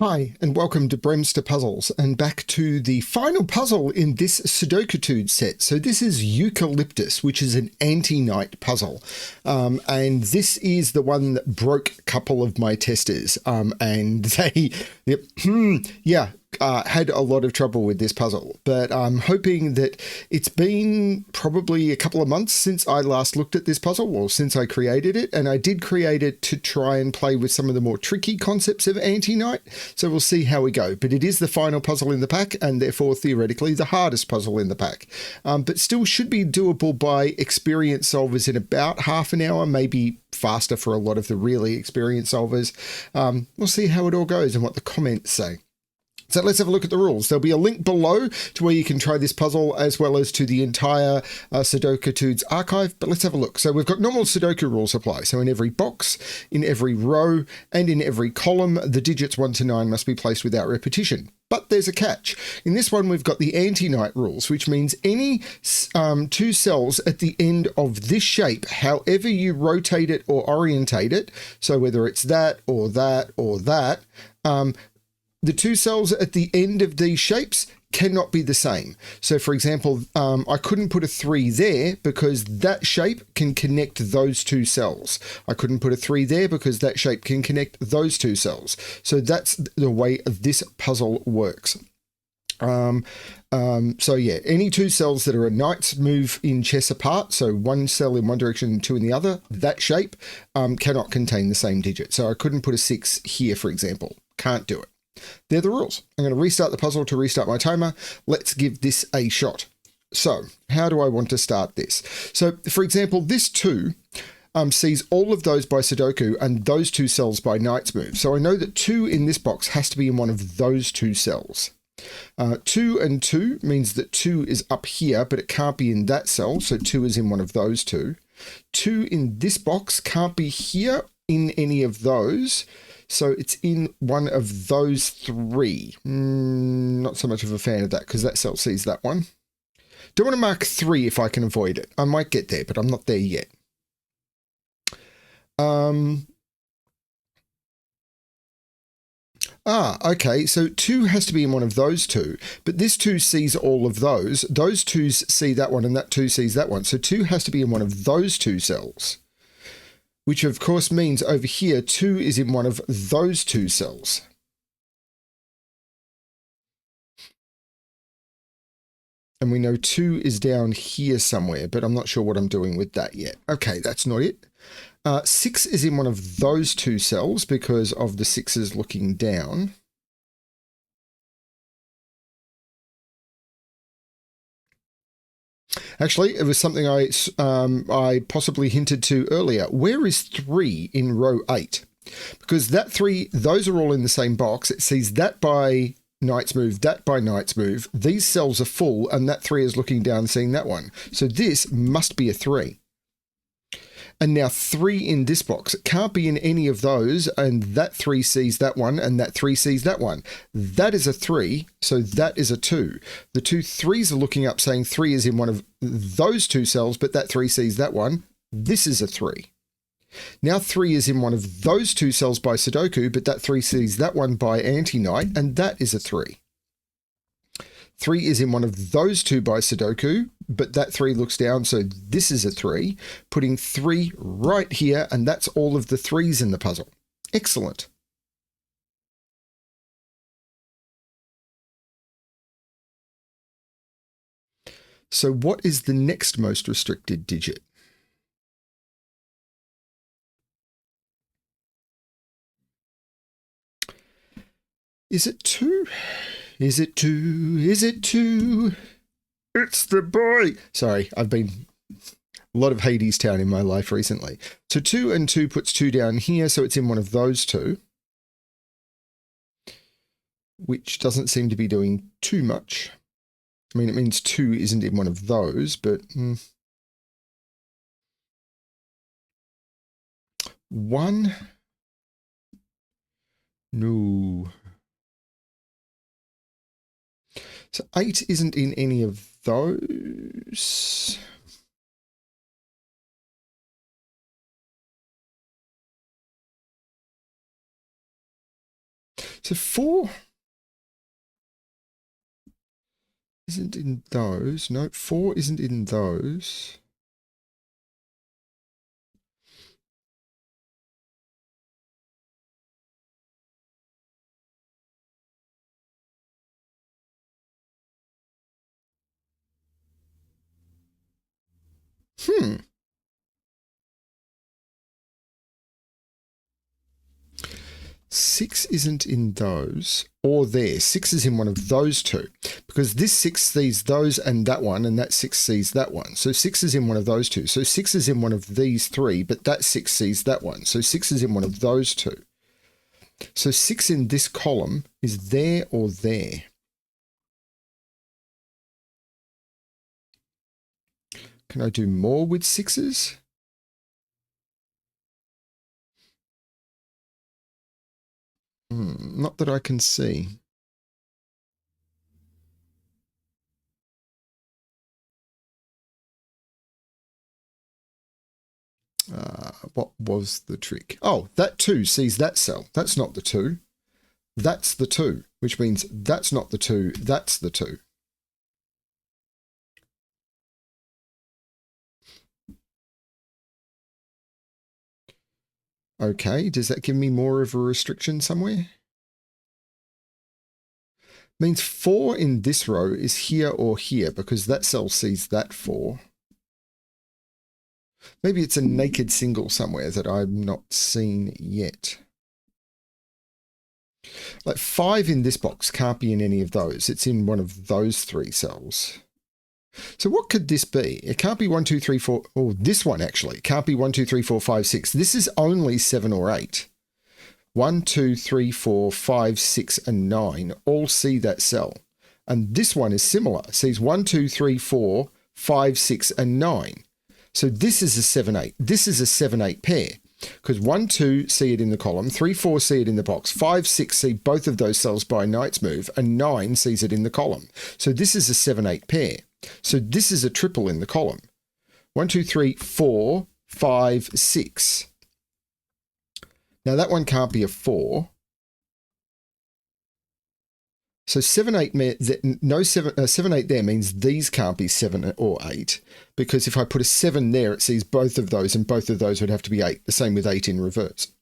Hi, and welcome to BremSter Puzzles, and back to the final puzzle in this Sudokétudes set. So this is Eucalyptus, which is an anti-knight puzzle. And this is the one that broke a couple of my testers. And they, had a lot of trouble with this puzzle. But I'm hoping that it's been probably a couple of months since I last looked at this puzzle, or since I created it. And I did create it to try and play with some of the more tricky concepts of anti-knight. So we'll see how we go. But it is the final puzzle in the pack, and therefore theoretically the hardest puzzle in the pack. But still should be doable by experienced solvers in about half an hour, maybe faster for a lot of the really experienced solvers. We'll see how it all goes and what the comments say. So let's have a look at the rules. There'll be a link below to where you can try this puzzle, as well as to the entire Sudokétudes archive. But let's have a look. So we've got normal Sudoku rules apply. So in every box, in every row, and in every column, the digits 1 to 9 must be placed without repetition. But there's a catch. In this one, we've got the anti-knight rules, which means any two cells at the end of this shape, however you rotate it or orientate it, so whether it's that or that or that, the two cells at the end of these shapes cannot be the same. So for example, I couldn't put a 3 there because that shape can connect those two cells. I couldn't put a 3 there because that shape can connect those two cells. So that's the way this puzzle works. So yeah, any two cells that are a knight's move in chess apart, so one cell in one direction and two in the other, that shape cannot contain the same digit. So I couldn't put a 6 here, for example. Can't do it. They're the rules. I'm going to restart the puzzle to restart my timer. Let's give this a shot. So how do I want to start this? So for example, this 2 sees all of those by Sudoku and those two cells by knight's move. So I know that 2 in this box has to be in one of those two cells. 2 and 2 means that 2 is up here, but it can't be in that cell. So 2 is in one of those two. 2 in this box can't be here in any of those. So it's in one of those 3. Not so much of a fan of that because that cell sees that one. Don't want to mark 3 if I can avoid it. I might get there, but I'm not there yet. Okay, so 2 has to be in one of those two, but this 2 sees all of those. Those 2s see that one and that 2 sees that one. So 2 has to be in one of those two cells, which of course means over here 2 is in one of those two cells. And we know 2 is down here somewhere, but I'm not sure what I'm doing with that yet. Okay, that's not it. 6 is in one of those two cells because of the 6s looking down. Actually, it was something I possibly hinted to earlier. Where is 3 in row 8? Because that 3, those are all in the same box. It sees that by knight's move, that by knight's move. These cells are full, and that 3 is looking down seeing that one. So this must be a 3. And now 3 in this box, it can't be in any of those, and that 3 sees that one, and that 3 sees that one. That is a 3, so that is a 2. The two 3s are looking up saying 3 is in one of those two cells, but that 3 sees that one. This is a 3. Now 3 is in one of those two cells by Sudoku, but that 3 sees that one by anti-knight, and that is a 3. 3 is in one of those two by Sudoku, but that 3 looks down, so this is a 3. Putting 3 right here, and that's all of the 3s in the puzzle. Excellent. So what is the next most restricted digit? Is it 2? Is it 2? Is it 2? It's the boy. Sorry, I've been a lot of Hades Town in my life recently. So 2 and 2 puts 2 down here, so it's in one of those two, which doesn't seem to be doing too much. I mean, it means 2 isn't in one of those, but 1? No. So 8 isn't in any of those. So 4 isn't in those. No, 4 isn't in those. Hmm. 6 isn't in those or there. 6 is in one of those two because this 6 sees those and that one, and that 6 sees that one. So 6 is in one of those two. So 6 is in one of these three, but that 6 sees that one. So 6 is in one of those two. So 6 in this column is there or there. Can I do more with 6s? Not that I can see. What was the trick? Oh, that 2 sees that cell. That's not the 2. That's the 2, which means that's not the 2, that's the 2. Okay, does that give me more of a restriction somewhere? Means 4 in this row is here or here because that cell sees that 4. Maybe it's a naked single somewhere that I'm not seen yet. Like 5 in this box can't be in any of those. It's in one of those 3 cells. So what could this be? It can't be 1, 2, 3, 4. Oh, this one actually. It can't be 1, 2, 3, 4, 5, 6. This is only 7 or 8. 1, 2, 3, 4, 5, 6, and 9 all see that cell. And this one is similar. It sees 1, 2, 3, 4, 5, 6, and 9. So this is a 7, 8. This is a 7, 8 pair. Because 1, 2 see it in the column, 3, 4 see it in the box, 5, 6 see both of those cells by knight's move, and 9 sees it in the column. So this is a 7, 8 pair. So this is a triple in the column. 1, 2, 3, 4, 5, 6. Now that one can't be a 4. So 7, 8, no 7, 8 there means these can't be 7 or 8. Because if I put a 7 there, it sees both of those, and both of those would have to be 8. The same with 8 in reverse.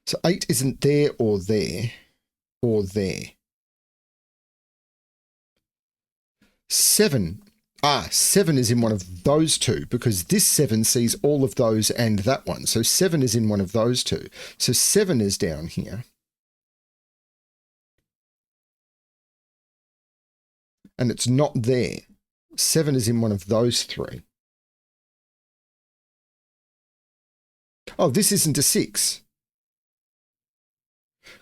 So 8 isn't there or there or there. 7. 7 is in one of those two because this 7 sees all of those and that one. So 7 is in one of those two. So 7 is down here. And it's not there. 7 is in one of those 3. Oh, this isn't a 6.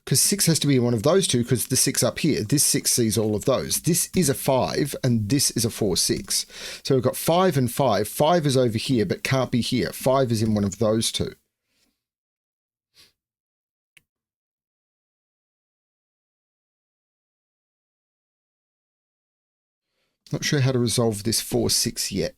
Because 6 has to be in one of those two because the 6 up here, this 6 sees all of those. This is a 5 and this is a 4, 6. So we've got 5 and 5. 5 is over here but can't be here. 5 is in one of those two. Not sure how to resolve this 4, 6 yet.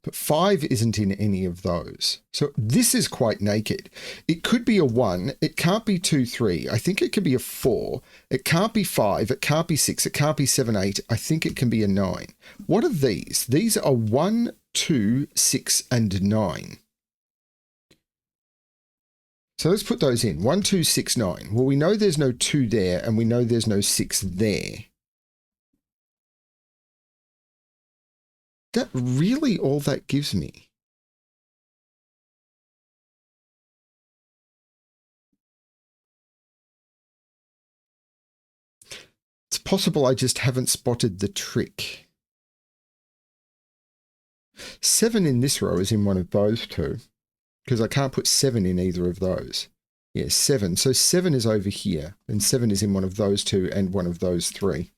But 5 isn't in any of those. So this is quite naked. It could be a 1. It can't be 2, 3. I think it could be a 4. It can't be 5. It can't be 6. It can't be 7, 8. I think it can be a 9. What are these? These are 1, 2, 6, and 9. So let's put those in. 1, 2, 6, 9. Well, we know there's no 2 there, and we know there's no 6 there. That really all that gives me. It's possible I just haven't spotted the trick. 7 in this row is in one of those two, because I can't put 7 in either of those. Yeah, 7. So 7 is over here, and 7 is in one of those two and one of those 3.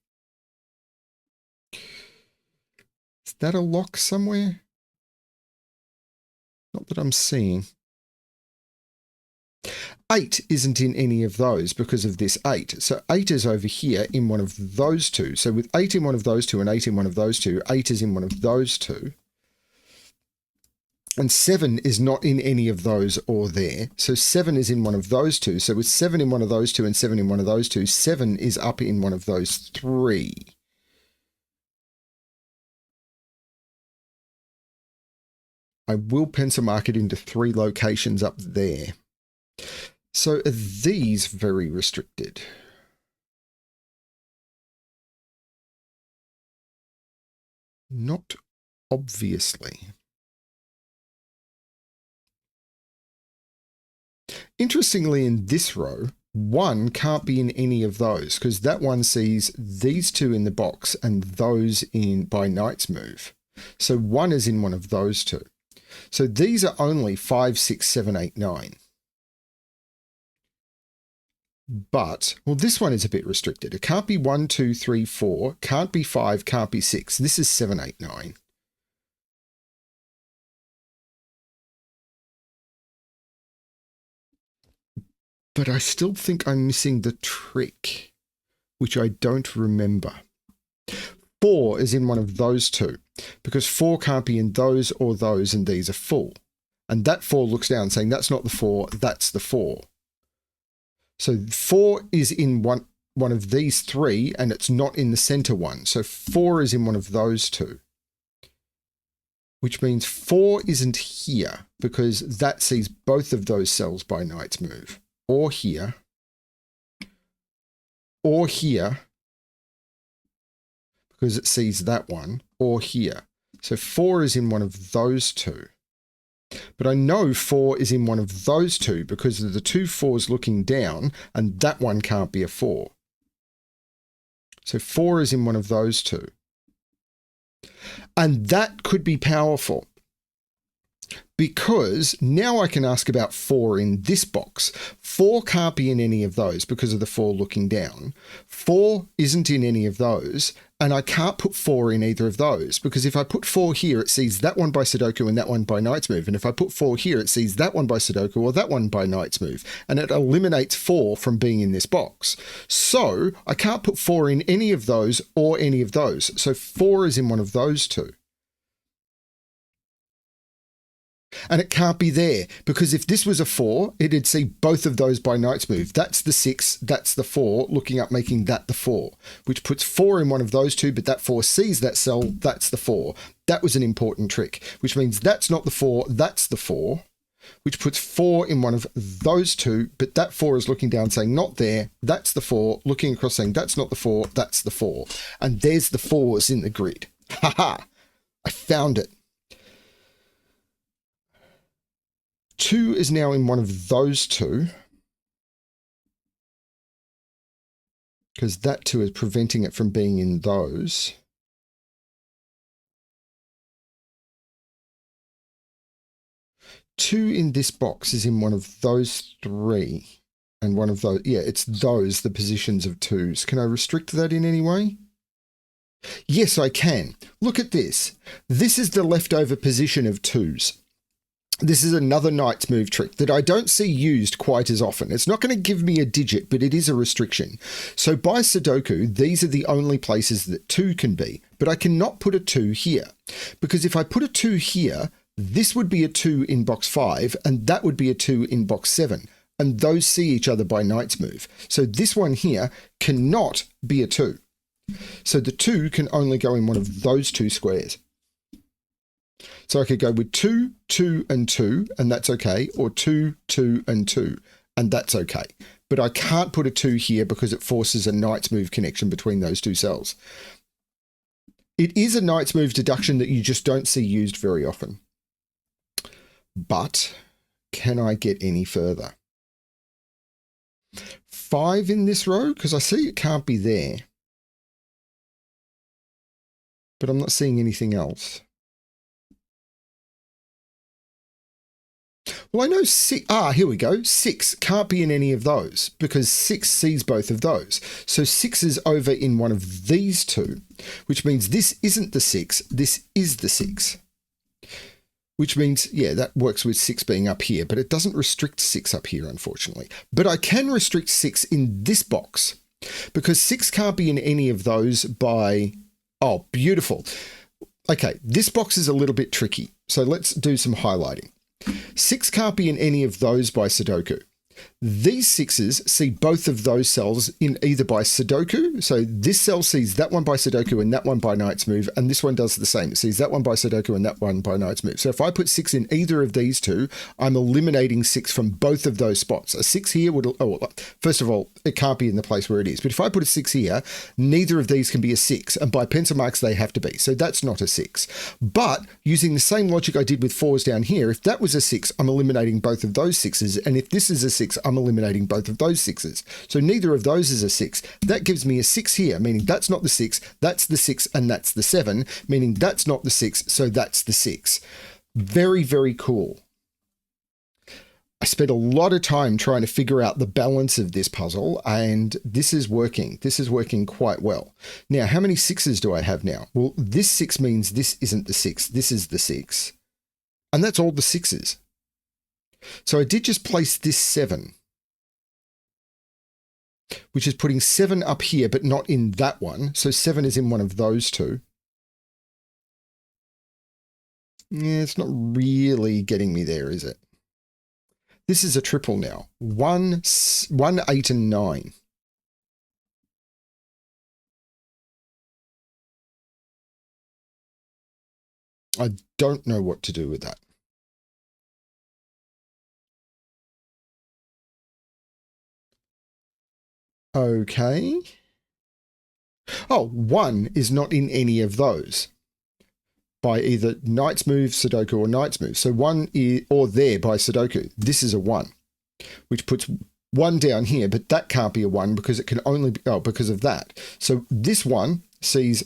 Is that a lock somewhere? Not that I'm seeing. 8 isn't in any of those because of this 8. So 8 is over here in one of those two. So with 8 in one of those two and 8 in one of those two, 8 is in one of those two. And 7 is not in any of those or there. So 7 is in one of those two. So with 7 in one of those two and 7 in one of those two, 7 is up in one of those three. I will pencil mark it into 3 locations up there. So are these very restricted? Not obviously. Interestingly, in this row, 1 can't be in any of those because that one sees these 2 in the box and those in by Knight's move. So 1 is in one of those 2. So these are only 5, 6, 7, 8, 9. But, well, this one is a bit restricted. It can't be 1, 2, 3, 4, can't be 5, can't be 6. This is 7, 8, 9. But I still think I'm missing the trick, which I don't remember. 4 is in one of those 2, because 4 can't be in those or those, and these are full. And that 4 looks down saying, that's not the 4, that's the 4. So 4 is in one of these 3, and it's not in the center one. So 4 is in one of those 2, which means 4 isn't here because that sees both of those cells by Knight's move. Or here, or here, because it sees that one, or here. So 4 is in one of those 2. But I know 4 is in one of those 2 because of the 2 4s looking down, and that one can't be a 4. So 4 is in one of those 2. And that could be powerful, because now I can ask about 4 in this box. 4 can't be in any of those because of the 4 looking down. 4 isn't in any of those, and I can't put 4 in either of those, because if I put 4 here, it sees that one by Sudoku and that one by Knight's move. And if I put 4 here, it sees that one by Sudoku or that one by Knight's move. And it eliminates 4 from being in this box. So I can't put 4 in any of those or any of those. So 4 is in one of those 2. And it can't be there, because if this was a 4, it'd see both of those by Knight's move. That's the 6, that's the 4, looking up, making that the 4, which puts 4 in one of those 2, but that 4 sees that cell, that's the 4. That was an important trick, which means that's not the 4, that's the 4, which puts 4 in one of those 2, but that 4 is looking down saying not there, that's the 4, looking across saying that's not the 4, that's the 4. And there's the 4s in the grid. Haha, I found it. 2 is now in one of those 2, because that 2 is preventing it from being in those. Two in this box is in one of those 3, and one of those, yeah, it's those, the positions of 2s. Can I restrict that in any way? Yes, I can. Look at this. This is the leftover position of 2s. This is another Knight's move trick that I don't see used quite as often. It's not going to give me a digit, but it is a restriction. So by Sudoku, these are the only places that 2 can be, but I cannot put a 2 here, because if I put a 2 here, this would be a 2 in box 5, and that would be a 2 in box 7, and those see each other by Knight's move. So this one here cannot be a 2. So the 2 can only go in one of those 2 squares. So I could go with 2, 2, and 2, and that's okay, or 2, 2, and 2, and that's okay. But I can't put a 2 here because it forces a Knight's move connection between those 2 cells. It is a Knight's move deduction that you just don't see used very often. But can I get any further? 5 in this row, because I see it can't be there. But I'm not seeing anything else. Well, I know 6, here we go. 6 can't be in any of those because 6 sees both of those. So 6 is over in one of these 2, which means this isn't the 6, this is the 6. Which means, yeah, that works with 6 being up here, but it doesn't restrict 6 up here, unfortunately. But I can restrict 6 in this box because 6 can't be in any of those by, oh, beautiful. Okay, this box is a little bit tricky, so let's do some highlighting. 6 can't be in any of those by Sudoku. These 6s see both of those cells in either by Sudoku. So this cell sees that one by Sudoku and that one by Knight's Move, and this one does the same. It sees that one by Sudoku and that one by Knight's Move. So if I put 6 in either of these two, I'm eliminating 6 from both of those spots. A 6 here would, first of all, it can't be in the place where it is. But if I put a 6 here, neither of these can be a 6. And by pencil marks, they have to be. So that's not a 6. But using the same logic I did with 4s down here, if that was a 6, I'm eliminating both of those 6s. And if this is a 6, I'm eliminating both of those 6s. So neither of those is a 6. That gives me a 6 here, meaning that's not the 6, that's the 6, and that's the 7, meaning that's not the 6, so that's the 6. Very, very cool. I spent a lot of time trying to figure out the balance of this puzzle, and this is working. This is working quite well. Now, how many 6s do I have now? Well, this 6 means this isn't the 6. This is the 6. And that's all the 6s. So I did just place this 7, which is putting 7 up here, but not in that one. So 7 is in one of those two. Yeah, it's not really getting me there, is it? This is a triple now. 1, 8, and 9. I don't know what to do with that. Okay. Oh, 1 is not in any of those by either Knight's Move, Sudoku, or Knight's Move. So 1 is, or there by Sudoku. This is a 1, which puts 1 down here, but that can't be a 1 because it can only be, because of that. So this one sees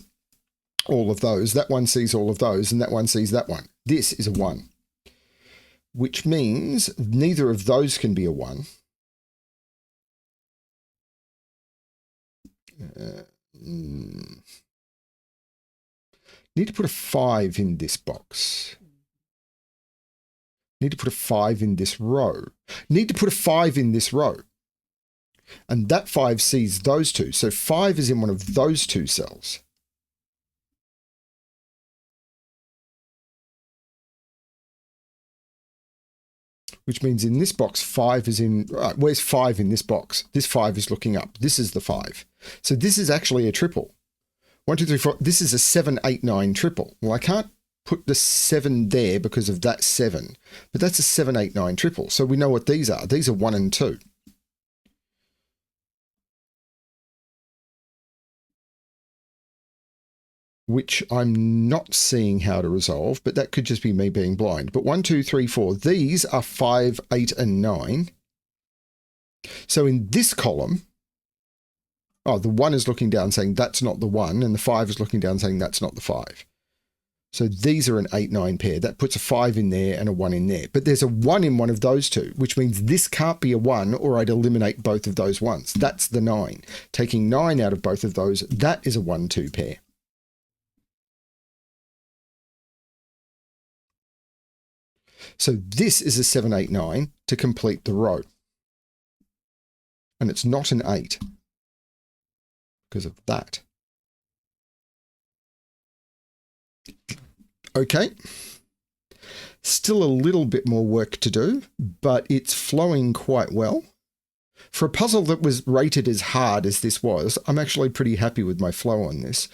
all of those, that one sees all of those, and that one sees that one. This is a 1, which means neither of those can be a 1. Need to put a 5 in this box. Need to put a 5 in this row. Need to put a 5 in this row. And that 5 sees those two. So 5 is in one of those two cells. Which means in this box, 5 is in, right, where's 5 in this box? This 5 is looking up. This is the 5. So this is actually a triple. 1, 2, 3, 4. This is a 7, 8, 9 triple. Well, I can't put the 7 there because of that 7, but that's a 7, 8, 9 triple. So we know what these are. These are 1 and 2. Which I'm not seeing how to resolve, but that could just be me being blind. But 1, 2, 3, 4, these are 5, 8, and 9. So in this column, the 1 is looking down saying that's not the 1, and the 5 is looking down saying that's not the 5. So these are an 8, 9 pair. That puts a 5 in there and a 1 in there. But there's a 1 in one of those two, which means this can't be a 1 or I'd eliminate both of those 1s. That's the 9. Taking 9 out of both of those, that is a 1, 2 pair. So this is a 7, 8, 9 to complete the row. And it's not an 8 because of that. Okay. Still a little bit more work to do, but it's flowing quite well. For a puzzle that was rated as hard as this was, I'm actually pretty happy with my flow on this.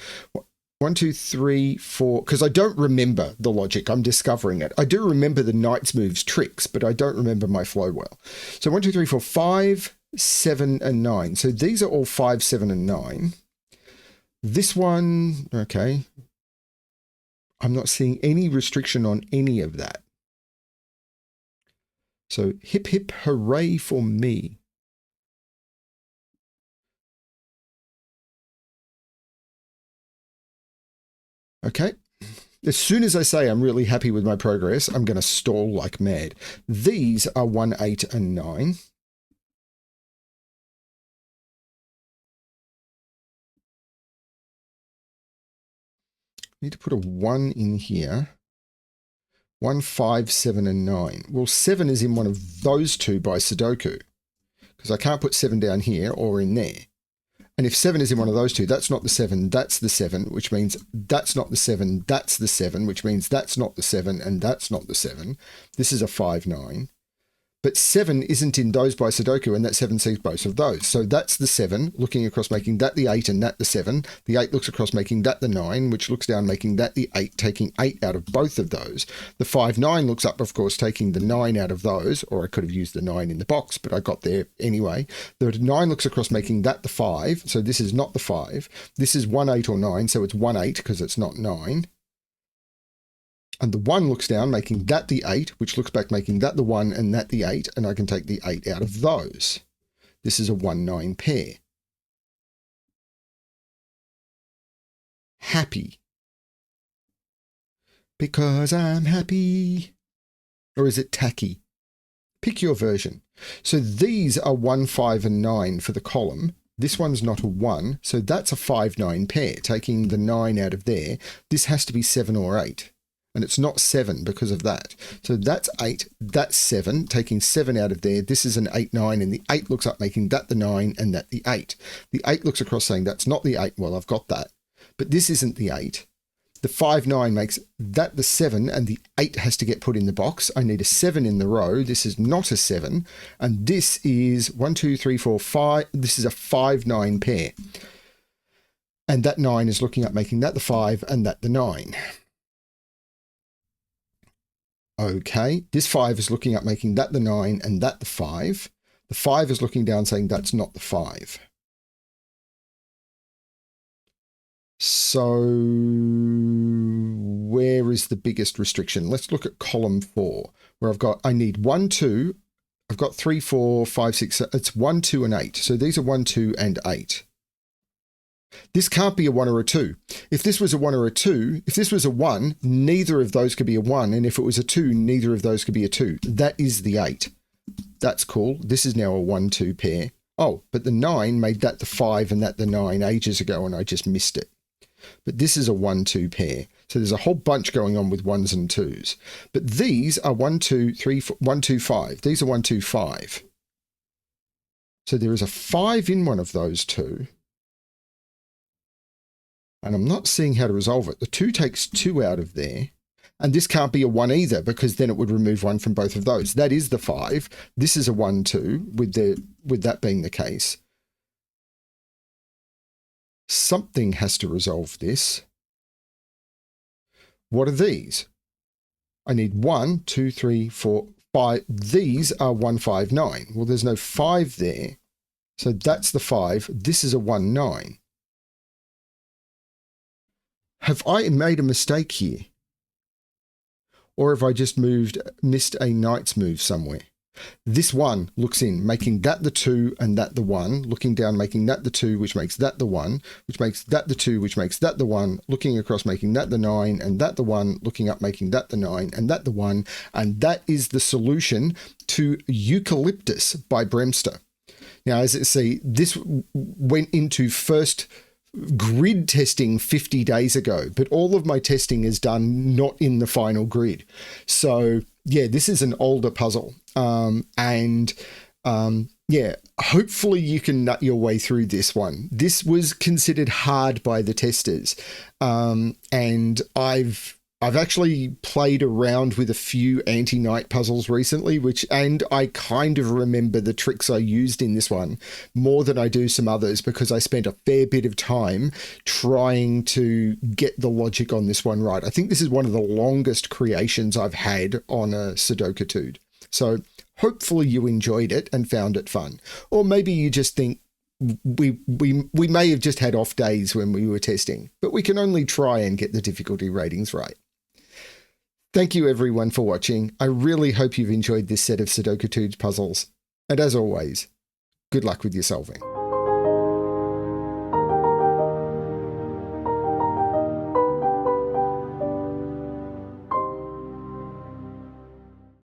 1, 2, 3, 4, because I don't remember the logic. I'm discovering it. I do remember the Knight's Moves tricks, but I don't remember my flow well. So 1, 2, 3, 4, 5, 7, and 9. So these are all 5, 7, and 9. This one, okay. I'm not seeing any restriction on any of that. So hip, hip, hooray for me. Okay. As soon as I say I'm really happy with my progress, I'm going to stall like mad. These are 1, 8, and 9. Need to put a 1 in here. 1, 5, 7, and 9. Well, 7 is in one of those two by Sudoku, because I can't put 7 down here or in there. And if 7 is in one of those two, that's not the 7, that's the 7, which means that's not the 7, that's the 7, which means that's not the 7, and that's not the 7. This is a 5, 9. But 7 isn't in those by Sudoku, and that 7 sees both of those. So that's the 7, looking across, making that the 8 and that the 7. The 8 looks across, making that the 9, which looks down, making that the 8, taking 8 out of both of those. The 5, 9 looks up, of course, taking the 9 out of those, or I could have used the 9 in the box, but I got there anyway. The 9 looks across, making that the 5, so this is not the 5. This is 1, 8 or 9, so it's 1, 8 because it's not 9. And the 1 looks down, making that the 8, which looks back, making that the 1 and that the 8, and I can take the 8 out of those. This is a 1, 9 pair. Happy. Because I'm happy. Or is it tacky? Pick your version. So these are 1, 5, and 9 for the column. This one's not a 1, so that's a 5, 9 pair. Taking the 9 out of there, this has to be 7 or 8. And it's not 7 because of that. So that's 8, that's 7, taking 7 out of there. This is an 8, 9, and the 8 looks up, making that the 9 and that the 8. The 8 looks across, saying that's not the 8. Well, I've got that. But this isn't the 8. The 5, 9 makes that the 7, and the 8 has to get put in the box. I need a 7 in the row. This is not a 7. And this is 1, 2, 3, 4, 5. This is a 5, 9 pair. And that 9 is looking up, making that the 5 and that the 9. Okay, this 5 is looking up, making that the 9 and that the 5. The 5 is looking down, saying that's not the 5. So where is the biggest restriction? Let's look at column 4, where I need 1, 2. I've got 3, 4, 5, 6. It's 1, 2, and 8. So these are 1, 2, and 8. This can't be a 1 or a 2. If this was a 1 or a 2, if this was a 1, neither of those could be a 1. And if it was a 2, neither of those could be a 2. That is the 8. That's cool. This is now a 1, 2 pair. Oh, but the 9 made that the 5 and that the 9 ages ago, and I just missed it. But this is a 1, 2 pair. So there's a whole bunch going on with 1s and 2s. But these are 1, 2, 3, 4, 1, 2, 5. These are 1, 2, 5. So there is a 5 in one of those two. And I'm not seeing how to resolve it. The 2 takes 2 out of there. And this can't be a 1 either, because then it would remove 1 from both of those. That is the 5. This is a 1, 2, with that being the case. Something has to resolve this. What are these? I need 1, 2, 3, 4, 5. These are 1, 5, 9. Well, there's no 5 there. So that's the 5. This is a 1, 9. Have I made a mistake here? Or have I just missed a knight's move somewhere? This 1 looks in, making that the 2 and that the 1, looking down, making that the 2, which makes that the 1, which makes that the 2, which makes that the 1, looking across, making that the 9 and that the 1, looking up, making that the 9 and that the 1. And that is the solution to Eucalyptus by BremSter. Now, as you see, this went into first grid testing 50 days ago, but all of my testing is done not in the final grid. So yeah, this is an older puzzle. Yeah, hopefully you can nut your way through this one. This was considered hard by the testers. And I've actually played around with a few anti-knight puzzles recently, and I kind of remember the tricks I used in this one more than I do some others, because I spent a fair bit of time trying to get the logic on this one right. I think this is one of the longest creations I've had on a Sudokétude. So hopefully you enjoyed it and found it fun. Or maybe you just think, we may have just had off days when we were testing, but we can only try and get the difficulty ratings right. Thank you everyone for watching. I really hope you've enjoyed this set of Sudokétudes puzzles. And as always, good luck with your solving.